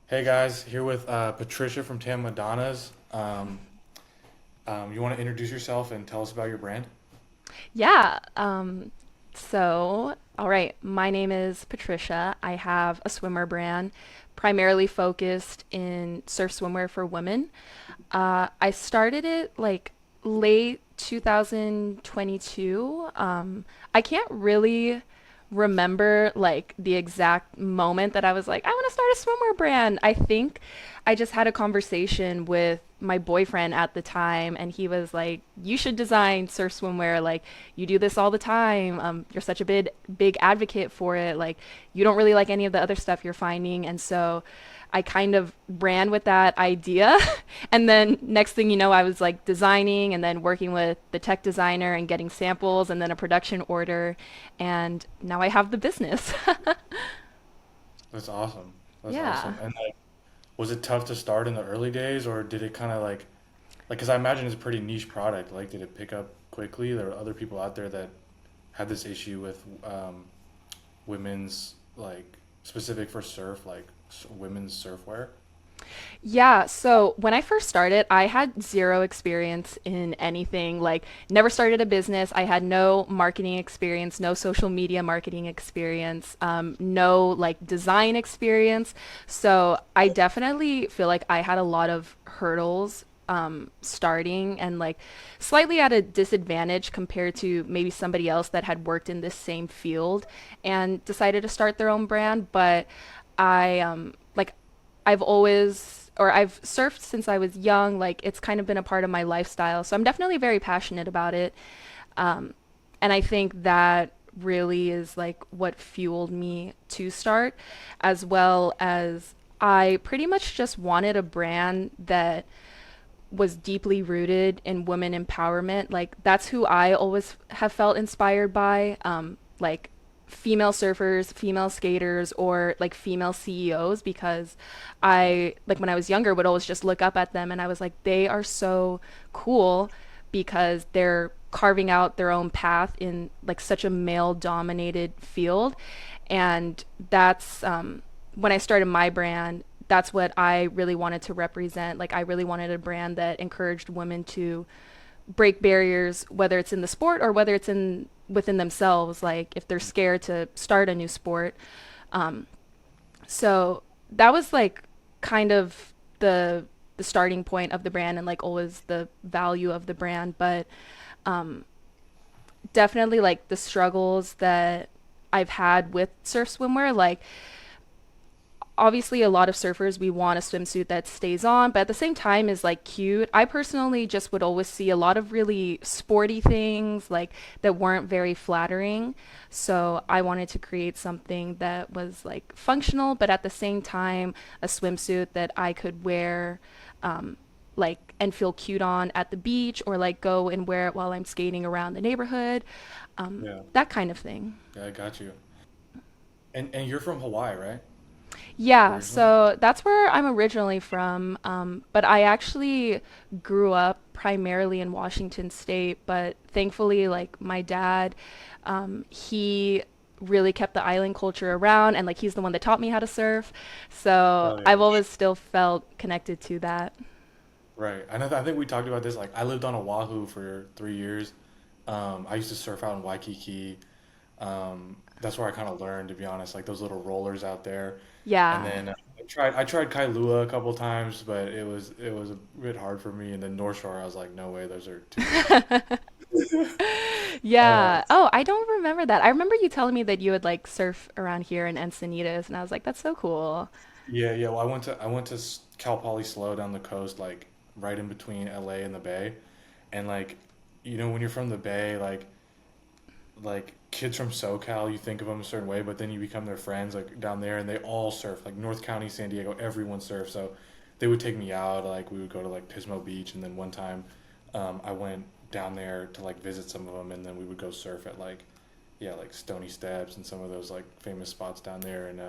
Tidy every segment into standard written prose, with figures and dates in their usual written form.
Hey guys, here with Patricia from Tan Madonnas. You want to introduce yourself and tell us about your brand? Yeah. All right, my name is Patricia. I have a swimwear brand primarily focused in surf swimwear for women. I started it like late 2022. I can't really remember like the exact moment that I was like, I want to start a swimwear brand. I think I just had a conversation with my boyfriend at the time, and he was like, "You should design surf swimwear. Like, you do this all the time. You're such a big advocate for it. Like, you don't really like any of the other stuff you're finding." And so I kind of ran with that idea. And then next thing you know, I was like designing and then working with the tech designer and getting samples and then a production order. And now I have the business. That's awesome. That's Yeah. awesome. And like, was it tough to start in the early days, or did it kind of because I imagine it's a pretty niche product. Like, did it pick up quickly? There are other people out there that had this issue with women's specific for surf, women's surfwear. Yeah, so when I first started, I had zero experience in anything. Like, never started a business. I had no marketing experience, no social media marketing experience, no like design experience. So I definitely feel like I had a lot of hurdles starting and like slightly at a disadvantage compared to maybe somebody else that had worked in this same field and decided to start their own brand. But like I've surfed since I was young. Like it's kind of been a part of my lifestyle. So I'm definitely very passionate about it. Um, and I think that really is like what fueled me to start, as well as I pretty much just wanted a brand that was deeply rooted in women empowerment. Like that's who I always have felt inspired by. Like female surfers, female skaters, or like female CEOs, because I like when I was younger would always just look up at them and I was like, they are so cool because they're carving out their own path in like such a male dominated field. And that's when I started my brand, that's what I really wanted to represent. Like I really wanted a brand that encouraged women to break barriers, whether it's in the sport or whether it's in within themselves. Like if they're scared to start a new sport. So that was like kind of the starting point of the brand and like always the value of the brand. But definitely like the struggles that I've had with surf swimwear, like obviously a lot of surfers we want a swimsuit that stays on but at the same time is like cute. I personally just would always see a lot of really sporty things like that weren't very flattering, so I wanted to create something that was like functional but at the same time a swimsuit that I could wear like and feel cute on at the beach or like go and wear it while I'm skating around the neighborhood, Yeah, that kind of thing. yeah, I got you. And you're from Hawaii, right? Yeah, Originally? so that's where I'm originally from. But I actually grew up primarily in Washington State. But thankfully, like my dad, he really kept the island culture around, and like he's the one that taught me how to surf. So Oh I've yeah. always still felt connected to that. Right. I think we talked about this. Like, I lived on Oahu for 3 years. I used to surf out in Waikiki. That's where I kind of learned, to be honest, like those little rollers out there. And Yeah. then I tried Kailua a couple times, but it was a bit hard for me. And then North Shore, I was like, no way, those are too rough. Uh, Yeah. Oh, I don't remember that. I remember you telling me that you would like surf around here in Encinitas, and I was like, that's so cool. yeah, yeah. Well, I went to Cal Poly Slow down the coast, like right in between LA and the Bay, and like, when you're from the Bay, like kids from SoCal, you think of them a certain way, but then you become their friends like down there, and they all surf. Like North County, San Diego, everyone surfs. So they would take me out. Like we would go to like Pismo Beach, and then one time, I went down there to like visit some of them, and then we would go surf at yeah, like Stony Steps and some of those like famous spots down there, and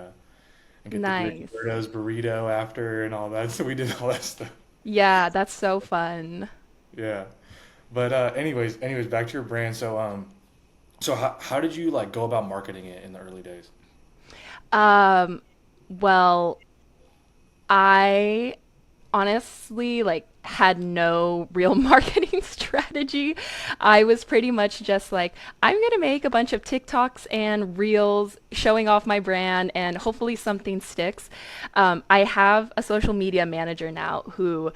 get the Ricky Nice. Berto's burrito after and all that. So we did all that stuff. Yeah, that's so fun. Yeah. But anyways, back to your brand. So how did you like go about marketing it in the early days? Um, well, I honestly like had no real marketing strategy. I was pretty much just like, I'm going to make a bunch of TikToks and reels showing off my brand and hopefully something sticks. I have a social media manager now who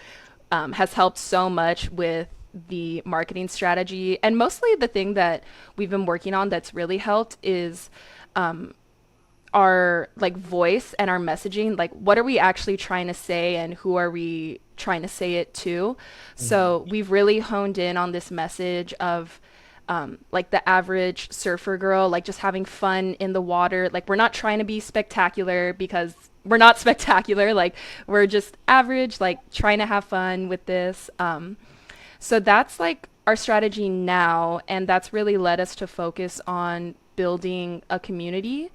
has helped so much with the marketing strategy. And mostly the thing that we've been working on that's really helped is our like voice and our messaging, like what are we actually trying to say and who are we trying to say it to. Hmm. So we've really honed in on this message of like the average surfer girl, like just having fun in the water. Like we're not trying to be spectacular because we're not spectacular. Like we're just average, like trying to have fun with this. So that's like our strategy now, and that's really led us to focus on building a community,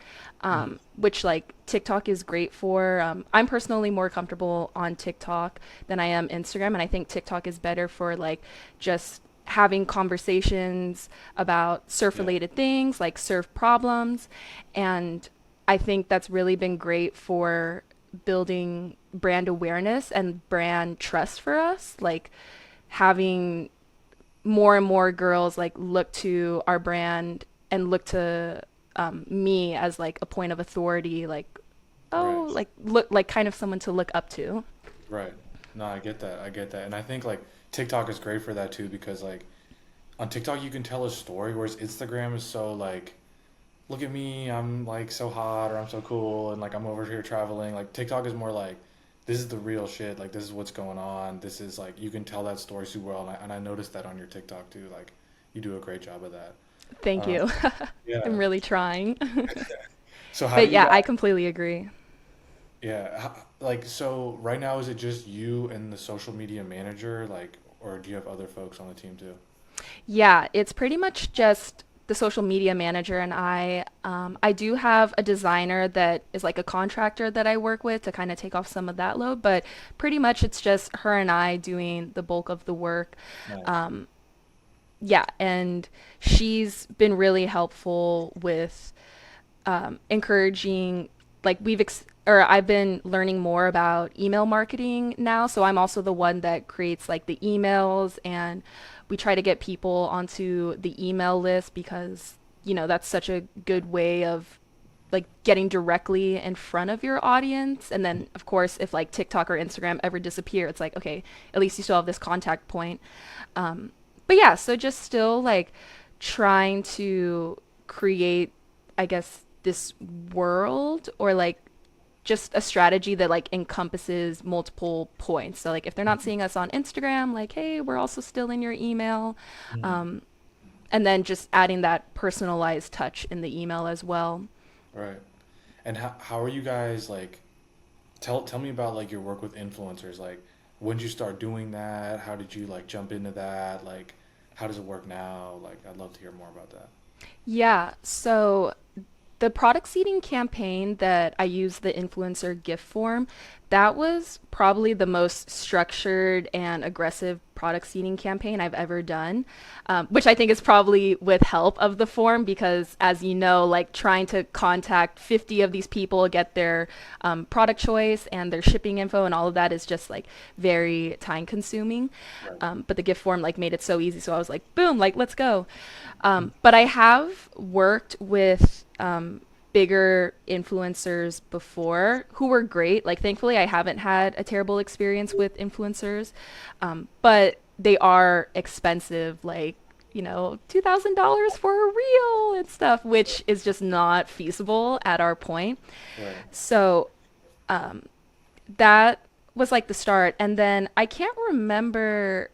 which like TikTok is great for. I'm personally more comfortable on TikTok than I am Instagram, and I think TikTok is better for like just having conversations about surf Yeah. related things, like surf problems, and I think that's really been great for building brand awareness and brand trust for us. Like having more and more girls like look to our brand and look to me as like a point of authority, like Right. oh, like look like kind of someone to look up to. Right. No, I get that. I get that. And I think like TikTok is great for that too because like on TikTok you can tell a story, whereas Instagram is so like, look at me, I'm like so hot or I'm so cool and like I'm over here traveling. Like TikTok is more like, this is the real shit. Like this is what's going on. This is like you can tell that story super well, and I noticed that on your TikTok too. Like you do a great job of that. Thank Um, you. I'm yeah. really trying. So how do But you yeah, guys? I completely agree. Yeah. Like so right now is it just you and the social media manager, like, or do you have other folks on the team too? Yeah, it's pretty much just the social media manager and I. I do have a designer that is like a contractor that I work with to kind of take off some of that load, but pretty much it's just her and I doing the bulk of the work. Nice. Yeah, and she's been really helpful with encouraging like or I've been learning more about email marketing now, so I'm also the one that creates like the emails, and we try to get people onto the email list because that's such a good way of like getting directly in front of your audience. And then of course if like TikTok or Instagram ever disappear, it's like okay, at least you still have this contact point. But yeah, so just still like trying to create, I guess, this world or like just a strategy that like encompasses multiple points. So like if they're not seeing us on Instagram, like hey, we're also still in your email. Mhm. Um, and then just adding that personalized touch in the email as well. Right. And how are you guys like? Tell me about like your work with influencers. Like, when did you start doing that? How did you like jump into that? Like, how does it work now? Like, I'd love to hear more about that. Yeah, so the product seeding campaign that I used the influencer gift form, that was probably the most structured and aggressive product seeding campaign I've ever done, which I think is probably with help of the form because, as you know, like trying to contact 50 of these people, get their product choice and their shipping info and all of that is just like very time consuming. Right. But the gift form like made it so easy. So I was like, boom, like let's go. But I have worked with bigger influencers before who were great. Like, thankfully, I haven't had a terrible experience with influencers, but they are expensive. Like, $2,000 for a reel and stuff, which is just not feasible at our point. Right. So that was like the start. And then I can't remember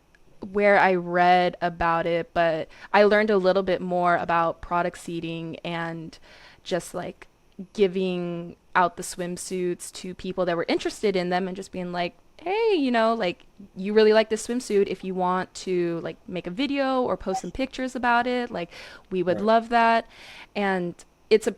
where I read about it, but I learned a little bit more about product seeding and just like giving out the swimsuits to people that were interested in them and just being like, hey, like you really like this swimsuit. If you want to like make a video or post some pictures about it, like we would Right. love that. And it's a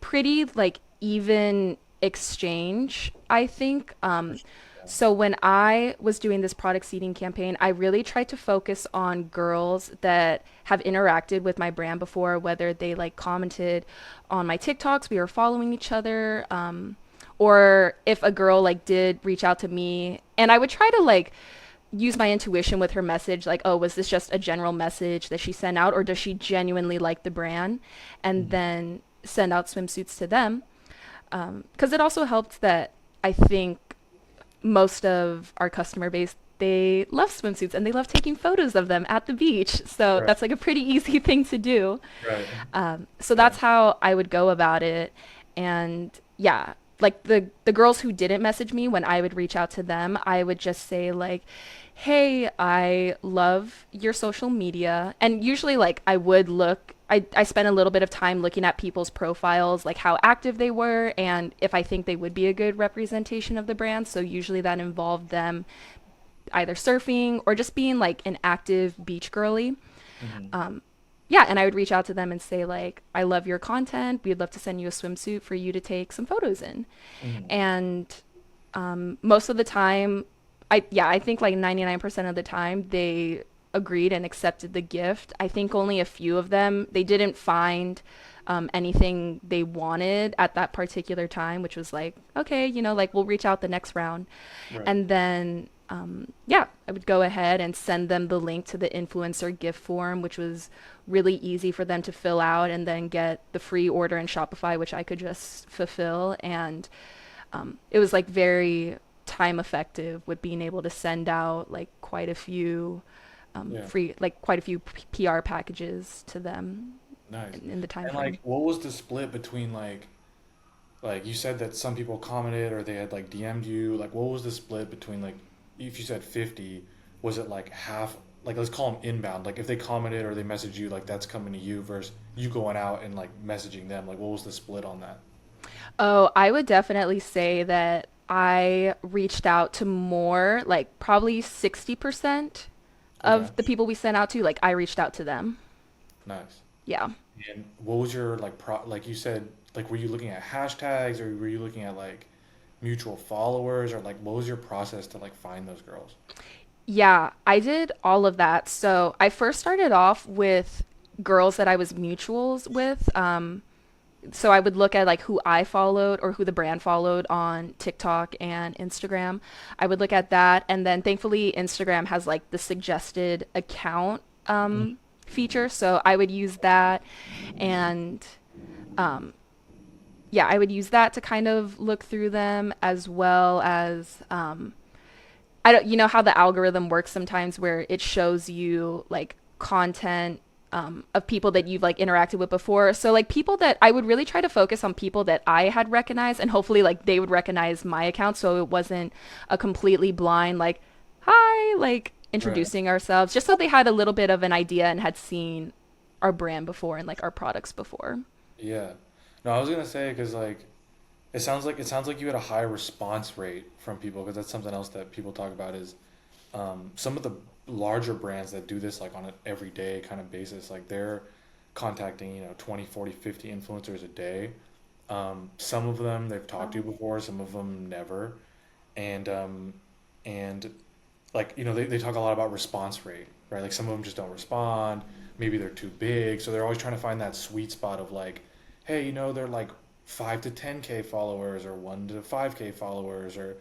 pretty like even exchange, I think. For sure. Yeah. So when I was doing this product seeding campaign, I really tried to focus on girls that have interacted with my brand before, whether they like commented on my TikToks, we were following each other, Or if a girl like did reach out to me, and I would try to like use my intuition with her message, like, oh, was this just a general message that she sent out, or does she genuinely like the brand? And Mhm. then send out swimsuits to them. Because it also helped that I think most of our customer base, they love swimsuits and they love taking photos of them at the beach. So Right. that's like a pretty easy thing to do. Right. So Yeah. that's how I would go about it. And yeah, like the girls who didn't message me, when I would reach out to them, I would just say like, "Hey, I love your social media." And usually like I would look, I spent a little bit of time looking at people's profiles, like how active they were and if I think they would be a good representation of the brand. So usually that involved them either surfing or just being like an active beach girly. Hmm. Yeah, and I would reach out to them and say like, I love your content. We'd love to send you a swimsuit for you to take some photos in. Hmm. And most of the time, I think like 99% of the time they agreed and accepted the gift. I think only a few of them, they didn't find anything they wanted at that particular time, which was like, okay, like we'll reach out the next round. Right. And then, yeah, I would go ahead and send them the link to the influencer gift form, which was really easy for them to fill out and then get the free order in Shopify, which I could just fulfill. And it was like very time effective with being able to send out like quite a few Yeah. quite a few PR packages to them Nice. in the time And like, frame. what was the split between like you said that some people commented or they had like DM'd you. Like, what was the split between like, if you said 50, was it like half? Like, let's call them inbound. Like, if they commented or they messaged you, like that's coming to you versus you going out and like messaging them. Like, what was the split on that? Oh, I would definitely say that I reached out to more, like probably 60% Okay. of the people we sent out to, like I reached out to them. Nice. Yeah. And what was your like you said, like were you looking at hashtags or were you looking at like mutual followers or like what was your process to like find those girls? Yeah, I did all of that. So I first started off with girls that I was mutuals with. So I would look at like who I followed or who the brand followed on TikTok and Instagram. I would look at that, and then thankfully Instagram has like the suggested account Mhm. feature, so I would use that, and yeah, I would use that to kind of look through them as well as I don't, you know how the algorithm works sometimes where it shows you like content of people that you've like interacted with before. So like people that I would really try to focus on people that I had recognized and hopefully like they would recognize my account so it wasn't a completely blind like hi like Right. introducing ourselves just so they had a little bit of an idea and had seen our brand before and like our products before. Yeah. No, I was gonna say because like it sounds like you had a high response rate from people because that's something else that people talk about is some of the larger brands that do this like on an everyday kind of basis like they're contacting 20, 40, 50 influencers a day. Some of them they've talked to Wow. before, some of them never. And um, and like they talk a lot about response rate, right? Like some of them just don't respond, maybe they're too big, so they're always trying to find that sweet spot of like, hey, they're like 5 to 10K followers or 1 to 5K followers, or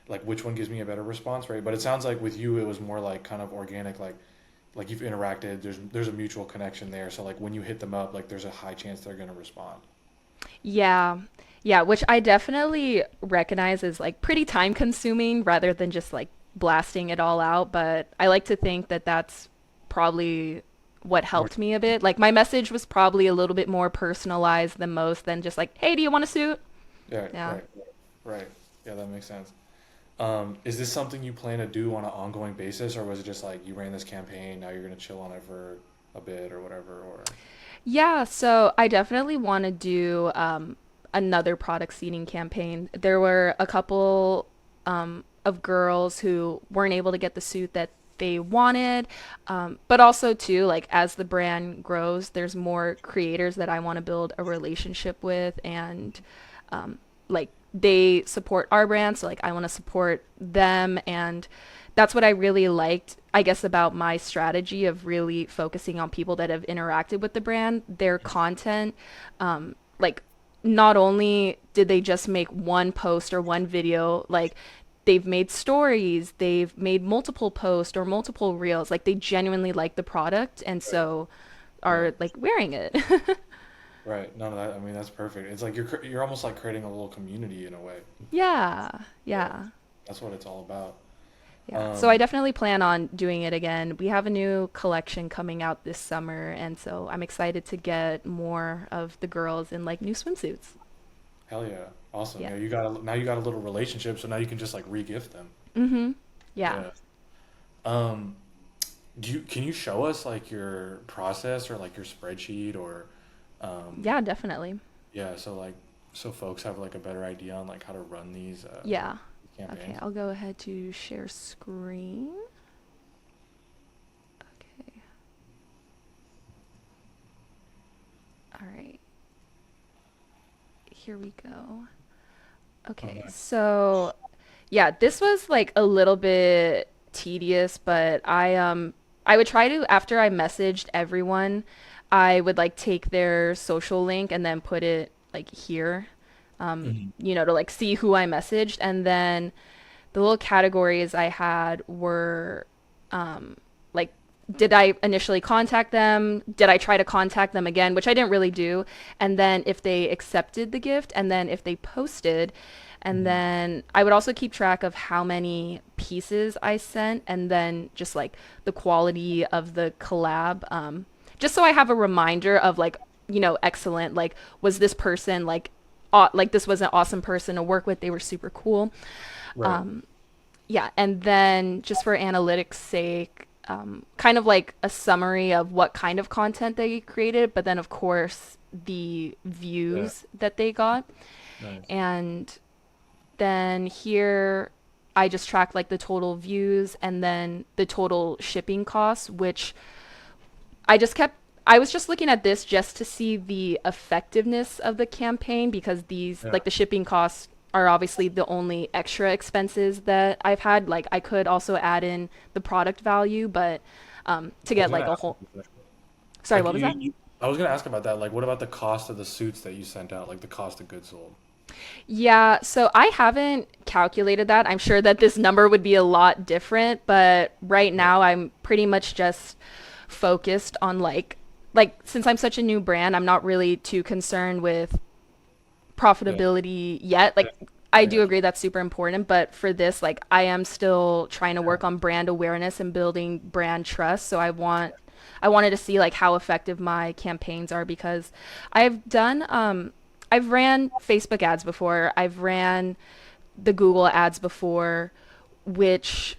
like which one gives me a better response rate. But it sounds like with you it was more like kind of organic, like you've interacted, there's a mutual connection there, so like when you hit them up, like there's a high chance they're going to respond. Yeah. Yeah, which I definitely recognize as like pretty time consuming rather than just like blasting it all out, but I like to think that that's probably what More. helped me a bit. Like my message was probably a little bit more personalized than most than just like, "Hey, do you want a suit?" Yeah, Yeah. right, right. Yeah, that makes sense. Is this something you plan to do on an ongoing basis, or was it just like you ran this campaign, now you're gonna chill on it for a bit or whatever? Or Yeah, so I definitely want to do another product seeding campaign. There were a couple of girls who weren't able to get the suit that they wanted, but also too, like as the brand grows, there's more creators that I want to build a relationship with, and like they support our brand, so like I want to support them, and that's what I really liked, I guess, about my strategy of really focusing on people that have interacted with the brand, their content, like not only did they just make one post or one video, like they've made stories, they've made multiple posts or multiple reels. Like they genuinely like the product and Right. so Right. are like wearing it. Right. No, that I mean that's perfect. It's like you're almost like creating a little community in a way. Yeah. Yeah. Yeah. That's what it's all about. Yeah. So I Um, definitely plan on doing it again. We have a new collection coming out this summer and so I'm excited to get more of the girls in like new swimsuits. Hell yeah. Awesome. Yeah. Yeah, now you got a little relationship, so now you can just like re-gift them. Mhm. Yeah. Yeah. Um, can you show us like your process or like your spreadsheet or um Yeah, definitely. yeah, so like so folks have like a better idea on like how to run these Yeah. Okay, campaigns. I'll go ahead to share screen. Okay. All right. Here we go. Oh, Okay. nice. So, yeah, this was like a little bit tedious, but I would try to after I messaged everyone, I would like take their social link and then put it like here, Mhm. to like see who I messaged and then the little categories I had were like did I initially contact them? Did I try to contact them again, which I didn't really do? And then if they accepted the gift, and then if they posted, and Mhm. then I would also keep track of how many pieces I sent, and then just like the quality of the collab, just so I have a reminder of like excellent. Like was this person like this was an awesome person to work with? They were super cool. Right. Yeah, and then just for analytics sake, kind of like a summary of what kind of content they created, but then of course the Yeah. views that they got. Nice. And then here I just tracked like the total views and then the total shipping costs, which I just kept I was just looking at this just to see the effectiveness of the campaign because these Yeah. like the shipping costs are obviously the only extra expenses that I've had. Like I could also add in the product value, but to I was get gonna like a ask whole about that. sorry, Like what was that? I was gonna ask about that. Like what about the cost of the suits that you sent out? Like the cost of goods sold? Yeah, so I haven't calculated that. I'm sure that this number would be a lot different, but right Right. now I'm pretty much just focused on like since I'm such a new brand, I'm not really too concerned with Yeah. profitability yet. Yeah. Like I Yeah. do agree that's super important, but for this like I am still trying to Yeah. work on brand awareness and building brand trust. So I wanted to see like how effective my campaigns are because I've ran Facebook ads before. I've ran the Google ads before, which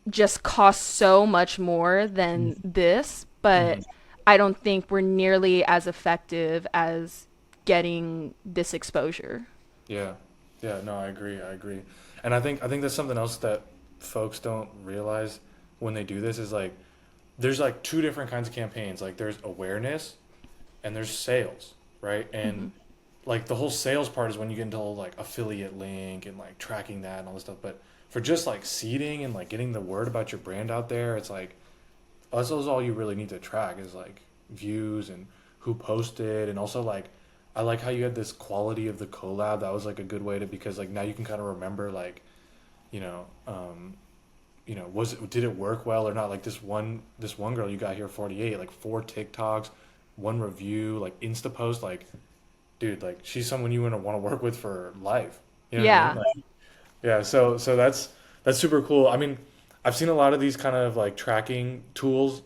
just cost so much more than Mhm. this, but Mhm. I don't think we're nearly as effective as getting this exposure. Yeah. Yeah, no, I agree. I agree. And I think that's something else that folks don't realize when they do this is like there's like two different kinds of campaigns. Like there's awareness and there's sales, right? And Hmm. like the whole sales part is when you get into like affiliate link and like tracking that and all this stuff. But for just like seeding and like getting the word about your brand out there, it's like that's all you really need to track is like views and who posted and also like I like how you had this quality of the collab. That was like a good way to because like now you can kind of remember like you know was it did it work well or not like this one girl you got here 48 like four TikToks, one review like Insta post like dude like she's someone you want to work with for life. You know what I mean? Yeah. Like yeah, so that's super cool. I mean, I've seen a lot of these kind of like tracking tools,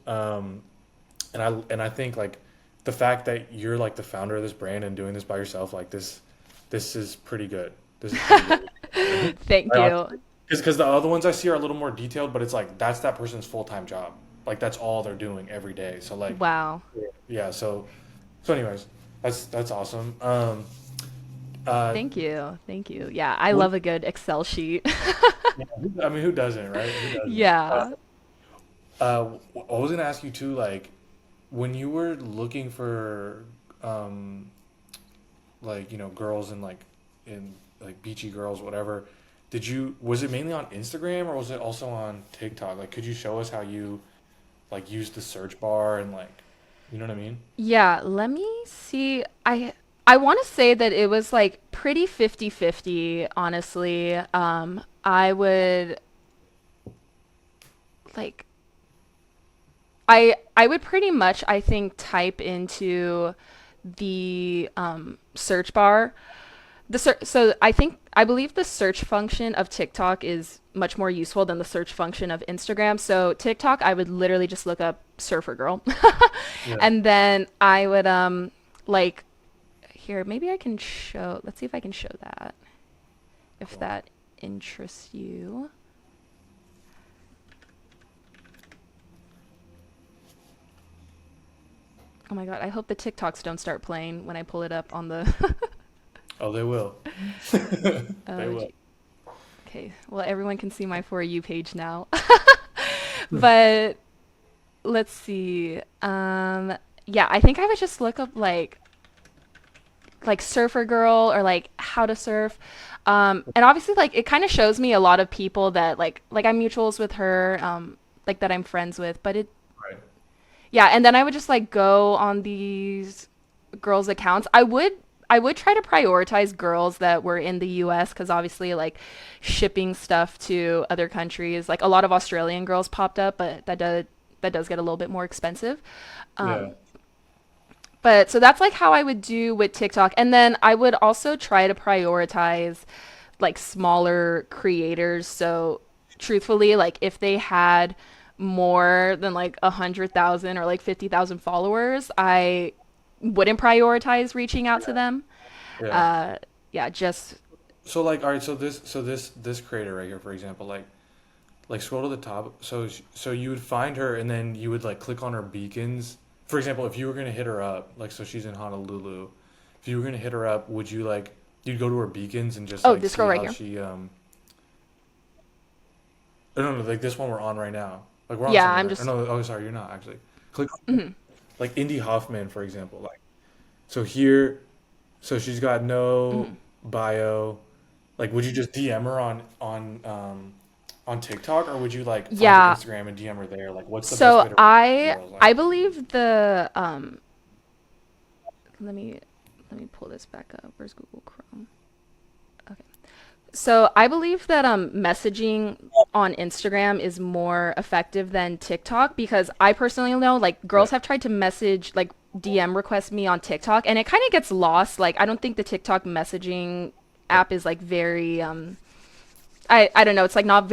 and I think like the fact that you're like the founder of this brand and doing this by yourself, like this is pretty good. This is pretty good. Thank you. Because the other ones I see are a little more detailed, but it's like that's that person's full time job. Like that's all they're doing every day. So like Wow. yeah, so anyways, that's awesome. Uh, Thank you. Thank you. Yeah, I what love a good Excel sheet. yeah, I mean, who doesn't, right? Who doesn't? Yeah. I was gonna ask you too, like when you were looking for, um, like girls and like in like beachy girls, whatever. Was it mainly on Instagram or was it also on TikTok? Like, could you show us how you like used the search bar and like, you know what I mean? Yeah, let me see. I want to say that it was like pretty 50-50, honestly. I would like I would pretty much, I think, type into the search bar. So I believe the search function of TikTok is much more useful than the search function of Instagram. So TikTok, I would literally just look up surfer girl, Yeah. and then I would like here, maybe I can show. Let's see if I can show that, if Cool. that interests you. Oh my god, I hope the TikToks don't start playing when I pull it up on the Oh, they will. They oh will. gee. Okay, well everyone can see my For You page now. But let's see. Yeah, I think I would just look up like surfer girl or like how to surf. And obviously like it kind of shows me a lot of people that like I'm mutuals with her, like that I'm friends with, but it Right. yeah, and then I would just like go on these girls' accounts. I would try to prioritize girls that were in the US because obviously like shipping stuff to other countries, like a lot of Australian girls popped up, but that does get a little bit more expensive. Yeah. Um, but so that's like how I would do with TikTok. And then I would also try to prioritize like smaller creators. So truthfully, like if they had more than like 100,000 or like 50,000 followers, I wouldn't prioritize reaching out to Yeah. them. Yeah. Uh, yeah, just So like, all right. So this creator right here, for example, like scroll to the top. So you would find her, and then you would like click on her beacons. For example, if you were gonna hit her up, like so she's in Honolulu. If you were gonna hit her up, would you like you'd go to her beacons and just oh, like this see girl right how here. she oh, no, no, like this one we're on right now. Like we're on Yeah, I'm similar. Oh, just no, oh sorry, you're not actually. Click on mhm. like Indy Hoffman, for example. Like so here, so she's got no Mhm. bio. Like, would you just DM her on TikTok, or would you like find her Yeah. Instagram and DM her there? Like, what's the best So way to reach I girls? Like, I believe the let me let me pull this back up. Where's Google Chrome? Okay. So I believe that messaging on Instagram is more effective than TikTok because I personally know like yeah, girls have tried to message like DM request me on TikTok and it kind of gets lost. Like I don't think the TikTok messaging yeah, app is like very I don't know, it's like not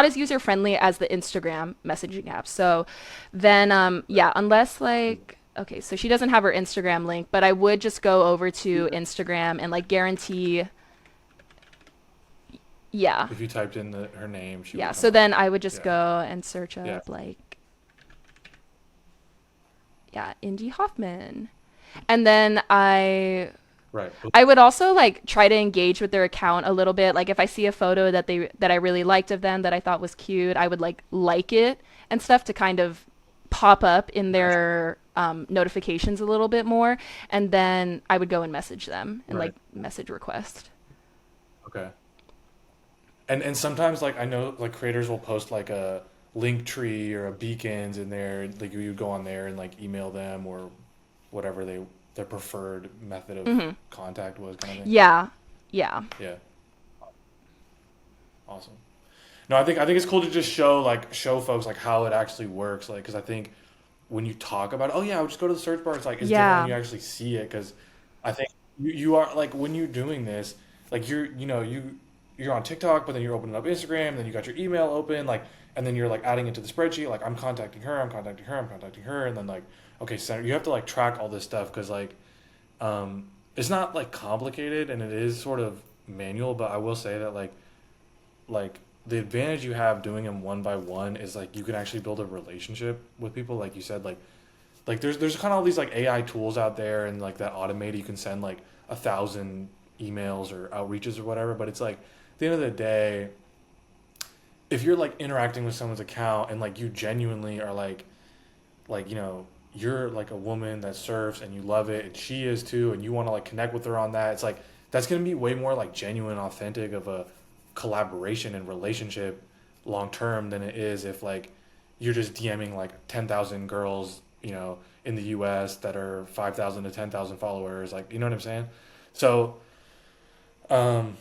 as user friendly as the Instagram messaging app. So then yeah, unless like okay, so she doesn't have her Instagram link, but I would just go over to Instagram and like guarantee yeah. if you typed in her name, she Yeah, would come so up. then I would just Yeah, go and search yeah, up like yeah, Indy Hoffman. And then right. I would also like try to engage with their account a little bit. Like if I see a photo that I really liked of them that I thought was cute, I would like it and stuff to kind of pop up in their notifications a little bit more, and then I would go and message them and Right. like message request. Okay. And sometimes like I know like creators will post like a link tree or a beacons in there. Like you go on there and like email them or whatever their preferred method of Hmm. contact was, kind of thing. Yeah, yeah, Yeah. Awesome. No, I think it's cool to just show folks like how it actually works. Like, because I think when you talk about, oh yeah, I'll just go to the search bar. It's like it's different when yeah, you actually see it. Because I think you are like when you're doing this, like you're on TikTok, but then you're opening up Instagram, then you got your email open, like, and then you're like adding it to the spreadsheet. Like I'm contacting her, I'm contacting her, I'm contacting her, and then like okay, so you have to like track all this stuff because like it's not like complicated and it is sort of manual, but I will say that like the advantage you have doing them one by one is like you can actually build a relationship with people like you said like there's kind of all these like AI tools out there and like that automated you can send like 1,000 emails or outreaches or whatever, but it's like at the end of the day if you're like interacting with someone's account and like you genuinely are like you're like a woman that surfs and you love it and she is too and you want to like connect with her on that, it's like that's going to be way more like genuine authentic of a collaboration and relationship long term than it is if like you're just DMing like 10,000 girls in the US that are 5,000 to 10,000 followers, like, you know what I'm saying? So, um,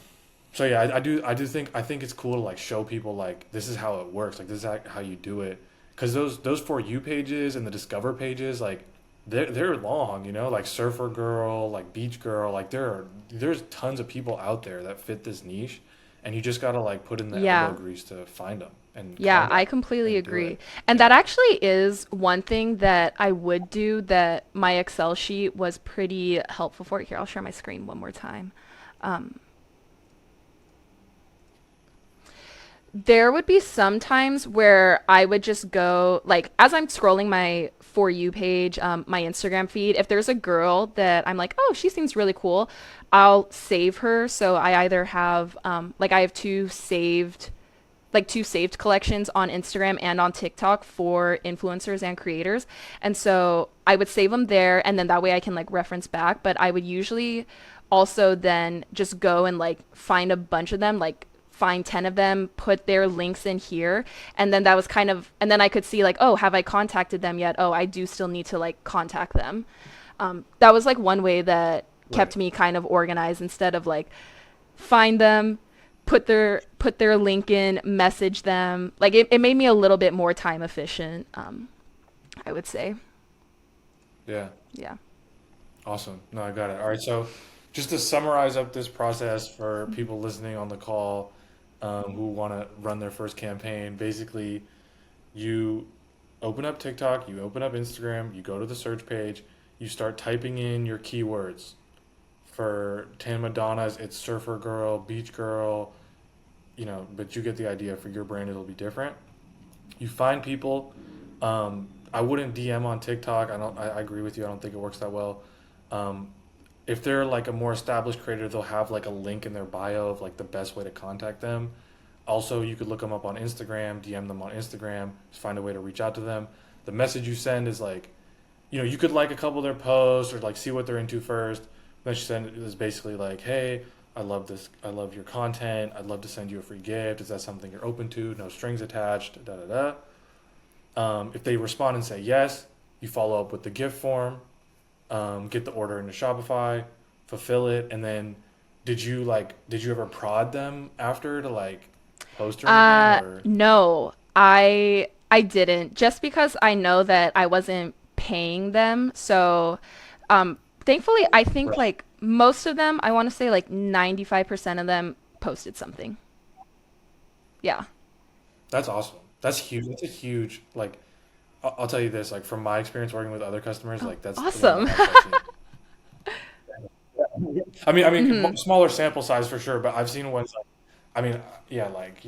so yeah, I do think it's cool to like show people like this is how it works, like this is how you do it, because those for you pages and the discover pages, like they're long, like surfer girl, like beach girl, like there's tons of people out there that fit this niche, and you just gotta like put in the elbow Yeah. grease to find them and Yeah, I contact them completely and do agree. it. And that Yeah. actually is one thing that I would do that my Excel sheet was pretty helpful for. Here, I'll share my screen one more time. Um, there would be some times where I would just go, like, as I'm scrolling my For You page, my Instagram feed, if there's a girl that I'm like, oh, she seems really cool, I'll save her. So I either have, like, I have two saved collections on Instagram and on TikTok for influencers and creators. And so I would save them there, and then that way I can like reference back. But I would usually also then just go and like find a bunch of them, like find 10 of them, put their links in here. And then that was kind of, and then I could see like, oh, have I contacted them yet? Oh, I do still need to like contact them. That was like one way that Right. kept me kind of organized instead of like find them, put their link in, message them. Like it made me a little bit more time efficient. I would say, Yeah. yeah. Awesome. No, I got it. All right. So, just to summarize up this process for people listening on the call, who want to run their first campaign, basically, you open up TikTok, you open up Instagram, you go to the search page, you start typing in your keywords. For Tan Madonnas, it's surfer girl, beach girl, but you get the idea. For your brand, it'll be different. You find people. I wouldn't DM on TikTok. I agree with you. I don't think it works that well. Um, if they're like a more established creator, they'll have like a link in their bio of like the best way to contact them. Also, you could look them up on Instagram, DM them on Instagram, just find a way to reach out to them. The message you send is like, you could like a couple of their posts or like see what they're into first. Then she send is basically like, hey, I love this. I love your content. I'd love to send you a free gift. Is that something you're open to? No strings attached. Da da da. If they respond and say yes, you follow up with the gift form, get the order into Shopify, fulfill it, and then did you ever prod them after to like post or anything or No, I didn't. Just because I know that I wasn't paying them. So, thankfully, I think right? like most of them, I want to say like 95% of them posted something. Yeah. That's awesome. That's huge. That's a huge like. I'll tell you this, like from my experience working with other customers, Oh, like that's one of the awesome. highest I've seen. I mean, Hmm. smaller sample size for sure, but I've seen ones like, I mean, yeah, like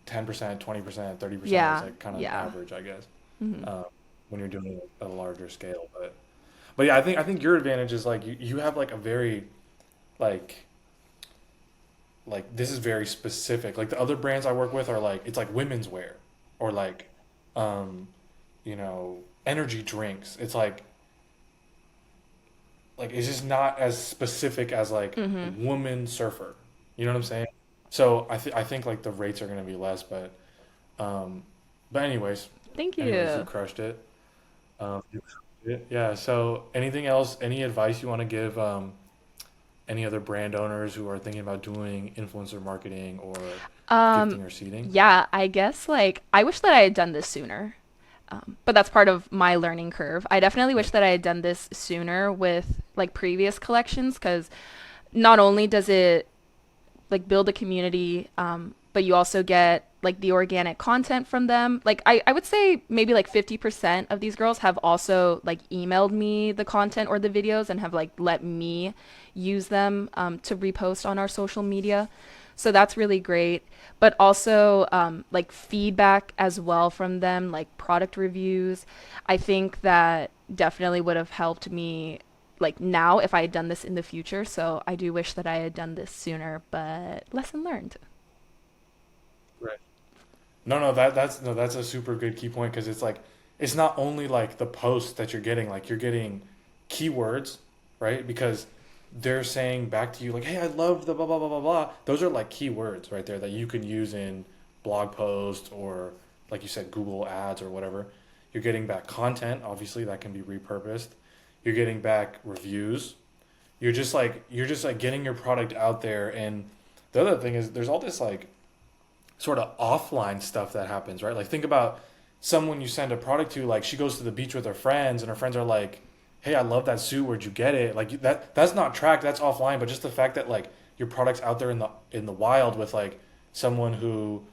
10%, 20%, 30% is Yeah. like kind of Yeah. average, I guess, Hmm. um, when you're doing it at a larger scale. But yeah, I think your advantage is like you have like a very like this is very specific. Like the other brands I work with are like it's like women's wear or like um, energy drinks. It's like it's just not as specific as like Hmm. woman surfer. You know what I'm saying? So I think like the rates are gonna be less, um, but Thank anyways, you you. crushed it. You crushed it. Yeah. So anything else? Any advice you want to give? Any other brand owners who are thinking about doing influencer marketing or Um, gifting or seeding? yeah, I guess like I wish that I had done this sooner. But that's part of my learning curve. I definitely Yeah. wish that I had done this sooner with like previous collections because not only does it like build a community, but you also get like the organic content from them. Like I would say maybe like 50% of these girls have also like emailed me the content or the videos and have like let me use them to repost on our social media. So that's really great. But also like feedback as well from them, like product reviews. I think that definitely would have helped me like now if I had done this in the future. So I do wish that I had done this sooner, but lesson learned. Right. No, no, that's a super good key point because it's like it's not only like the posts that you're getting, like you're getting keywords, right? Because they're saying back to you like, "Hey, I love the blah blah blah blah blah." Those are like keywords right there that you can use in blog posts or like you said Google ads or whatever. You're getting back content, obviously that can be repurposed. You're getting back reviews. You're just like getting your product out there. And the other thing is there's all this like sort of offline stuff that happens, right? Like think about someone you send a product to, like she goes to the beach with her friends and her friends are like, "Hey, I love that suit. Where'd you get it?" Like that's not tracked, that's offline, but just the fact that like your product's out there in the wild with like someone who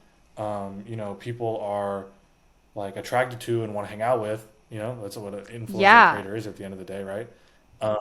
people are like attracted to and want to hang out with, that's what an influencer Yeah. creator is at the end of the day, right? Um,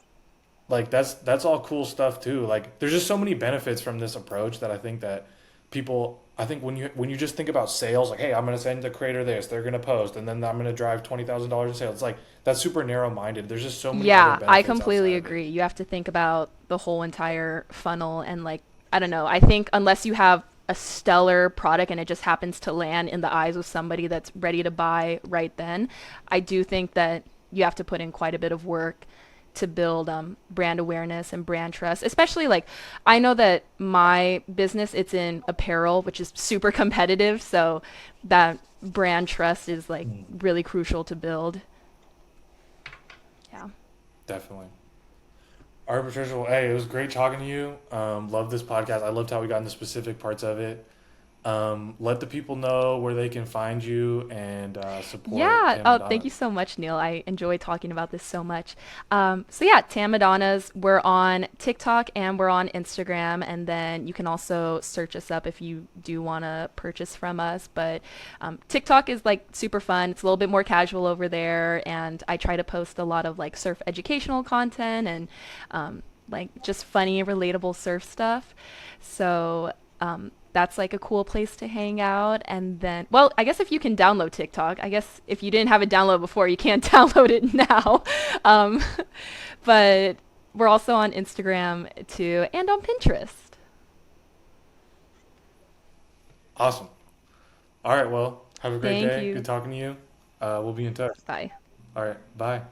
like that's all cool stuff too. Like there's just so many benefits from this approach that I think that people I think when you just think about sales, like, hey, I'm gonna send the creator this, they're gonna post, and then I'm gonna drive $20,000 in sales. It's like that's super narrow minded. There's just so many other Yeah, I benefits completely outside of it. agree. You have to think about the whole entire funnel and like I don't know. I think unless you have a stellar product and it just happens to land in the eyes of somebody that's ready to buy right then, I do think that you have to put in quite a bit of work to build brand awareness and brand trust. Especially like I know that my business it's in apparel, which is super competitive, so that brand trust is like Mm. really crucial to build. Yeah. Definitely. All right, Patricia. Well, hey, it was great talking to you. Love this podcast. I loved how we got into specific parts of it. Let the people know where they can find you and support Yeah. Tan Oh, thank you Madonnas. so much, Neil. I enjoy talking about this so much. So yeah, Tan Madonnas. We're on TikTok and we're on Instagram, and then you can also search us up if you do want to purchase from us. But TikTok is like super fun. It's a little bit more casual over there, and I try to post a lot of like surf educational content and like just funny, relatable surf stuff. So that's like a cool place to hang out. And then, well, I guess if you can download TikTok, I guess if you didn't have it downloaded before, you can't download it now. Um, but we're also on Instagram too and on Pinterest. Awesome. All right. Well, have a great Thank day. Good you. talking to you. We'll be in touch. Bye. All right. Bye.